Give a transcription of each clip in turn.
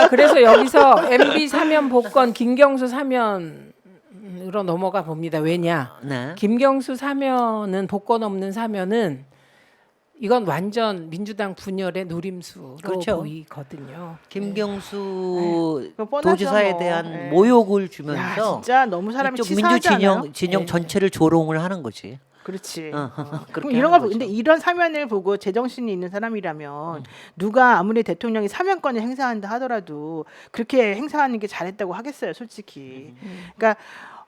그래서 여기서 MB 사면 복권 김경수 사면으로 넘어가 봅니다. 왜냐? 네. 김경수 사면은 복권 없는 사면은 이건 완전 민주당 분열의 노림수로 그렇죠. 보이거든요. 김경수 그거 뻔하죠, 도지사에 뭐. 대한 네. 모욕을 야, 주면서 진짜 너무 사람이 이쪽 치사하지 않아요? 진영 네. 전체를 조롱을 하는 거지. 그렇지. 그렇게 그럼 이런 하는 거 거죠. 근데 이런 사면을 보고 제정신이 있는 사람이라면 누가 아무리 대통령이 사면권을 행사한다 하더라도 그렇게 행사하는 게 잘했다고 하겠어요, 솔직히. 그러니까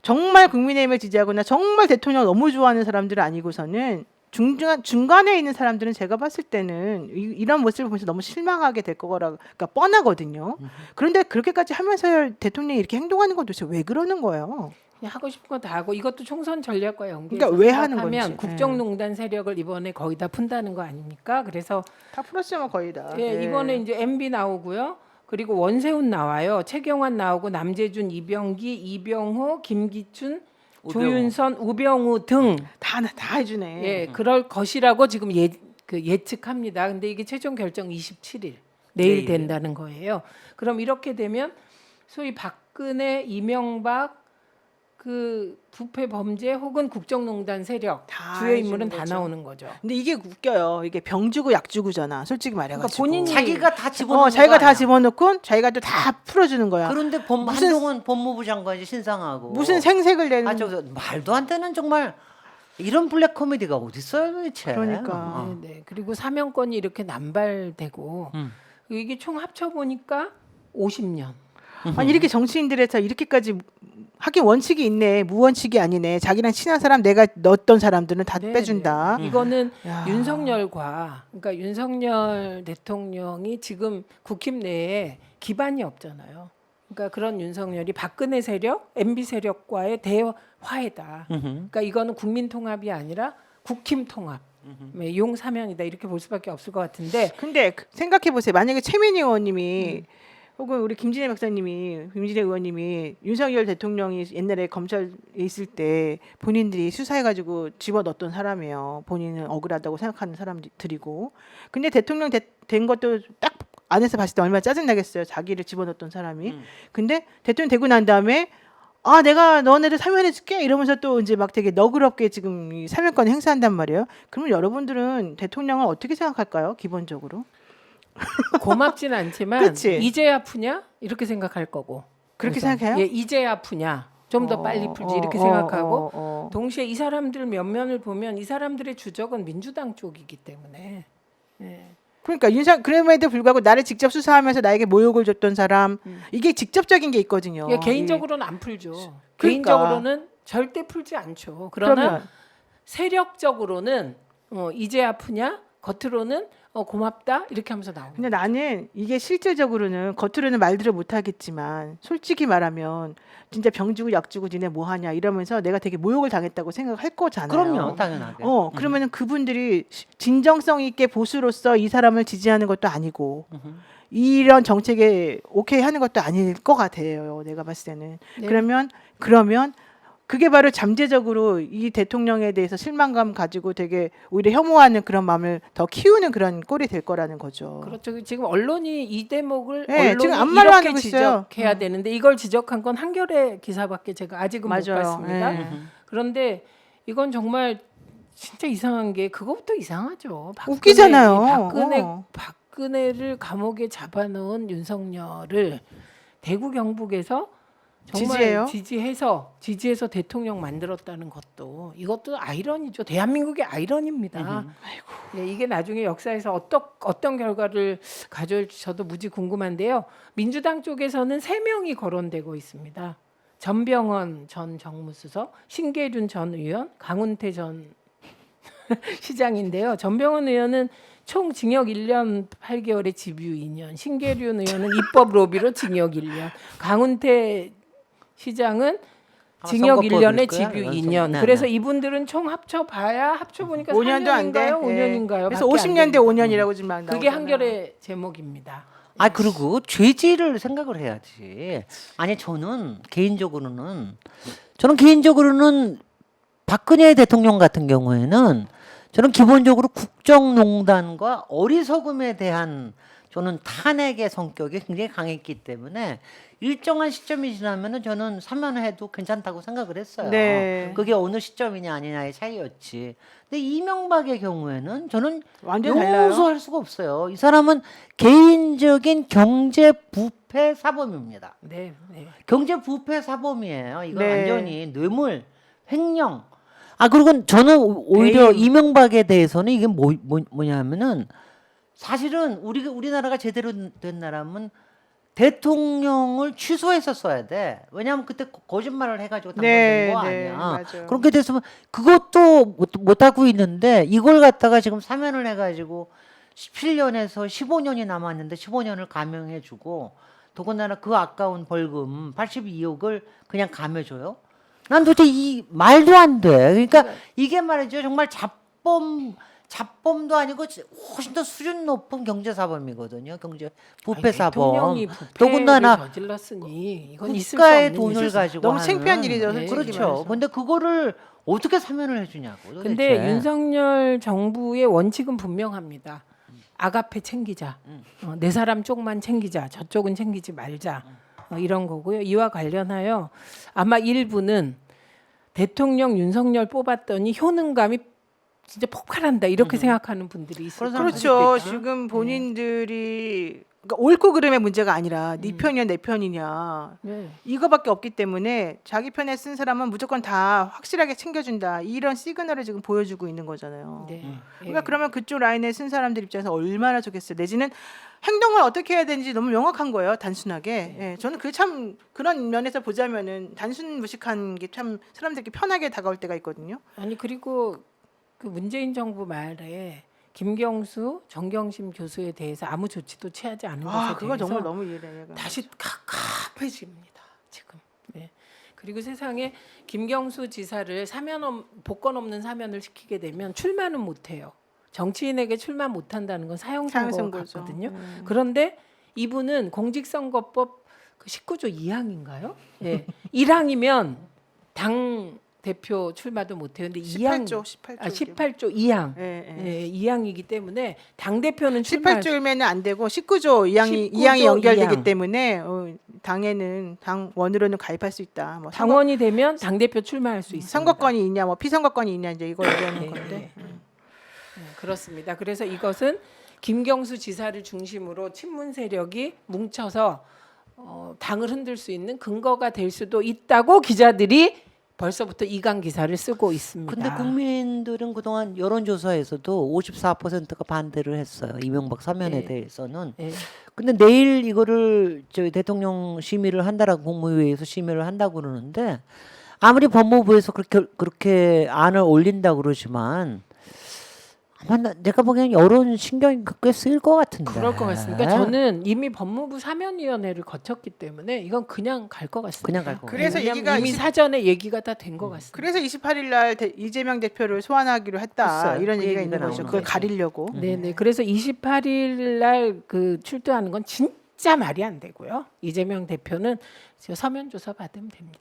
정말 국민의힘을 지지하거나 정말 대통령 너무 좋아하는 사람들은 아니고서는 중간에 있는 사람들은 제가 봤을 때는 이런 모습을 보면서 너무 실망하게 될 거라, 그러니까 뻔하거든요. 그런데 그렇게까지 하면서 대통령이 이렇게 행동하는 건 도대체 왜 그러는 거예요? 그냥 하고 싶은 거 다 하고 이것도 총선 전략과 연계해서 그러니까 왜 하는 생각하면 건지. 국정농단 세력을 이번에 거의 다 푼다는 거 아닙니까? 그래서 다 풀었죠, 뭐 거의 다. 예, 네. 이번에 이제 MB 나오고요. 그리고 원세훈 나와요. 최경환 나오고 남재준, 이병기, 이병호, 김기춘, 우병우. 조윤선, 우병우 등 다 해주네. 예, 그럴 것이라고 지금 예측합니다. 근데 이게 최종 결정 27일 내일 내일. 된다는 거예요. 그럼 이렇게 되면 소위 박근혜, 이명박 그 부패 범죄 혹은 국정농단 세력 다 주요 인물은 해주는 다 거죠. 나오는 거죠. 근데 이게 웃겨요. 이게 병 주고 약 주고잖아. 솔직히 말해가지고. 그러니까 본인이 자기가 다 집어넣는 자기가 거 다 아니야. 집어넣고 자기가 또 다 풀어주는 거야. 그런데 무슨- 한동훈 법무부 장관이 신상하고 무슨 생색을 내는. 저 말도 안 되는 정말 이런 블랙 코미디가 어디 있어요 도대체. 그러니까. 네. 그리고 사면권이 이렇게 남발되고 이게 총 합쳐 보니까 50년. 아니 이렇게 정치인들에서 이렇게까지 하긴 원칙이 있네. 무원칙이 아니네. 자기랑 친한 사람 내가 넣었던 사람들은 다 네, 빼준다. 네. 이거는 야. 윤석열과 그러니까 윤석열 대통령이 지금 국힘 내에 기반이 없잖아요. 그러니까 그런 윤석열이 박근혜 세력, MB 세력과의 대화이다. 그러니까 이거는 국민 통합이 아니라 국힘 통합. 용 사면이다 이렇게 볼 수밖에 없을 것 같은데 근데 생각해 보세요. 만약에 최민희 의원님이 혹은 우리 김진애 박사님이, 김진애 의원님이 윤석열 대통령이 옛날에 검찰에 있을 때 본인들이 수사해가지고 집어넣었던 사람이에요. 본인은 억울하다고 생각하는 사람들이고. 근데 대통령 된 것도 딱 안에서 봤을 때 얼마나 짜증나겠어요. 자기를 집어넣었던 사람이. 근데 대통령 되고 난 다음에 내가 너네를 사면해줄게 이러면서 또 이제 막 되게 너그럽게 지금 이 사면권 행사한단 말이에요. 그러면 여러분들은 대통령을 어떻게 생각할까요? 기본적으로. 고맙진 않지만 그치? 이제 아프냐 이렇게 생각할 거고 그렇게 우선. 생각해요? 예, 이제 아프냐 좀 더 빨리 풀지 이렇게 생각하고 동시에 이 사람들 면면을 보면 이 사람들의 주적은 민주당 쪽이기 때문에 예. 그러니까 그럼에도 불구하고 나를 직접 수사하면서 나에게 모욕을 줬던 사람 이게 직접적인 게 있거든요. 예, 개인적으로는 안 풀죠. 그러니까. 개인적으로는 절대 풀지 않죠. 그러나 그러면 세력적으로는 이제 아프냐 겉으로는 고맙다 이렇게 하면서 나옵니다. 근데 나는 이게 실질적으로는 겉으로는 말들을 못 하겠지만 솔직히 말하면 진짜 병 주고 약 주고 니네 뭐 하냐 이러면서 내가 되게 모욕을 당했다고 생각할 거잖아요. 그럼요 당연하게. 그러면은 그분들이 진정성 있게 보수로서 이 사람을 지지하는 것도 아니고 이런 정책에 오케이 하는 것도 아닐 것 같아요. 내가 봤을 때는. 네. 그러면 그게 바로 잠재적으로 이 대통령에 대해서 실망감 가지고 되게 오히려 혐오하는 그런 마음을 더 키우는 그런 꼴이 될 거라는 거죠. 그렇죠. 지금 언론이 이 대목을 네, 언론이 지금 아무 말도 안 이렇게 하고 있어요. 지적해야 되는데 이걸 지적한 건 한겨레 기사밖에 제가 아직은 못 맞아요. 봤습니다. 네. 그런데 이건 정말 진짜 이상한 게 그것부터 이상하죠. 웃기잖아요. 박근혜를 감옥에 잡아놓은 윤석열을 대구 경북에서 정말 지지해서 대통령 만들었다는 것도 이것도 아이러니죠. 대한민국의 아이러니입니다. 네, 이게 나중에 역사에서 어떤 결과를 가져올지 저도 무지 궁금한데요. 민주당 쪽에서는 3명이 거론되고 있습니다. 전병헌 전 정무수석, 신계륜 전 의원, 강훈태 전 시장인데요. 전병헌 의원은 총 징역 1년 8개월에 집유 2년, 신계륜 의원은 입법 로비로 징역 1년, 강훈태 시장은 징역 선거법일 1년에 거야? 집유 연속. 2년. 네, 그래서 이분들은 총 합쳐봐야 합쳐보니까 5년도 안 돼. 4년인가요? 5년인가요? 그래서 50년 대 5년이라고 지금 막 그게 나오잖아요. 한겨레 제목입니다. 그리고 죄질을 생각을 해야지. 아니 저는 개인적으로는 박근혜 대통령 같은 경우에는 저는 기본적으로 국정농단과 어리석음에 대한 또는 탄핵의 성격이 굉장히 강했기 때문에 일정한 시점이 지나면은 저는 사면해도 괜찮다고 생각을 했어요. 네. 그게 어느 시점이냐 아니냐의 차이였지. 근데 이명박의 경우에는 저는 완전 달라요. 용서할 수가 없어요. 이 사람은 개인적인 경제 부패 사범입니다. 네, 네. 경제 부패 사범이에요. 이건 네. 완전히 뇌물, 횡령. 그리고 저는 오히려 배임. 이명박에 대해서는 이게 뭐냐면은 사실은 우리나라가 제대로 된 나라면 대통령을 취소했었어야 돼. 왜냐하면 그때 거짓말을 해가지고 당선된 거 아니야. 맞아요. 그렇게 됐으면 그것도 못 하고 있는데 이걸 갖다가 지금 사면을 해가지고 17년에서 15년이 남았는데 15년을 감형해주고 더군다나 그 아까운 벌금 82억을 그냥 감해줘요. 난 도대체 이 말도 안 돼. 그러니까 이게 말이죠. 정말 잡범도 아니고 훨씬 더 수준 높은 경제사범이거든요. 경제 부패사범. 대통령이 부패를 더군다나 저질렀으니 이건 있을 수 국가의 없는 돈을 일이죠. 가지고 너무 하는. 창피한 일이죠. 네. 솔직히 그렇죠. 말해서. 근데 그거를 어떻게 사면을 해주냐고. 도대체. 근데 윤석열 정부의 원칙은 분명합니다. 아가페 챙기자. 내 사람 쪽만 챙기자. 저쪽은 챙기지 말자. 이런 거고요. 이와 관련하여 아마 일부는 대통령 윤석열 뽑았더니 효능감이 진짜 폭발한다 이렇게 생각하는 분들이 있을 그런 거예요. 사람도 그렇죠. 있겠다. 지금 본인들이 그러니까 옳고 그름의 문제가 아니라 네 편이냐 내 편이냐 네. 이거밖에 없기 때문에 자기 편에 쓴 사람은 무조건 다 확실하게 챙겨준다 이런 시그널을 지금 보여주고 있는 거잖아요. 네. 그러니까 그러면 그쪽 라인에 쓴 사람들 입장에서 얼마나 좋겠어요. 내지는 행동을 어떻게 해야 되는지 너무 명확한 거예요. 단순하게. 예, 저는 그 참 그런 면에서 보자면은 단순 무식한 게 참 사람들께 편하게 다가올 때가 있거든요. 아니 그리고 그 문재인 정부 말에 김경수, 정경심 교수에 대해서 아무 조치도 취하지 않은 것에 그거 대해서 정말 너무 이해돼요. 다시 갑갑해집니다. 지금. 네. 그리고 세상에 김경수 지사를 복권 없는 사면을 시키게 되면 출마는 못해요. 정치인에게 출마 못한다는 건 사형선고 사형선고죠. 같거든요. 그런데 이분은 공직선거법 그 19조 2항인가요? 네. 1항이면 당 대표 출마도 못해요. 근데 18조 18조 2항. 예, 예. 네, 2항이기 때문에 당 대표는 출마 18조면은 안 되고 19조 2항이 19조 2항이 연결되기 2항. 때문에 당에는 당원으로는 가입할 수 있다. 뭐 당원이 되면 당 대표 출마할 수 있습니다. 선거권이 있냐, 뭐 피선거권이 있냐 이제 이거 얘기하는 네, 건데. 네. 그렇습니다. 그래서 이것은 김경수 지사를 중심으로 친문 세력이 뭉쳐서 당을 흔들 수 있는 근거가 될 수도 있다고 기자들이 벌써부터 이강 기사를 쓰고 있습니다. 근데 국민들은 그동안 여론조사에서도 54%가 반대를 했어요. 이명박 사면에 네. 대해서는. 네. 근데 내일 이거를 저희 대통령 심의를 한다라고 국무회의에서 심의를 한다고 그러는데 아무리 법무부에서 그렇게 안을 올린다고 그러지만 아마 내가 보기엔 여론 신경이 꽤 쓰일 것 같은데. 그럴 것 같습니다. 그러니까 저는 이미 법무부 사면위원회를 거쳤기 때문에 이건 그냥 갈 것 같습니다. 그냥 갈 것 같아요. 그래서 왜냐하면 얘기가 이미 사전에 얘기가 다 된 것 같습니다. 그래서 28일 날 이재명 대표를 소환하기로 했다. 했어요. 이런 그 얘기가 얘기가 있는 거죠. 나오는 그걸 거죠. 가리려고. 네네. 그래서 28일 날 그 출두하는 건 진짜 말이 안 되고요. 이재명 대표는 서면 조사 받으면 됩니다.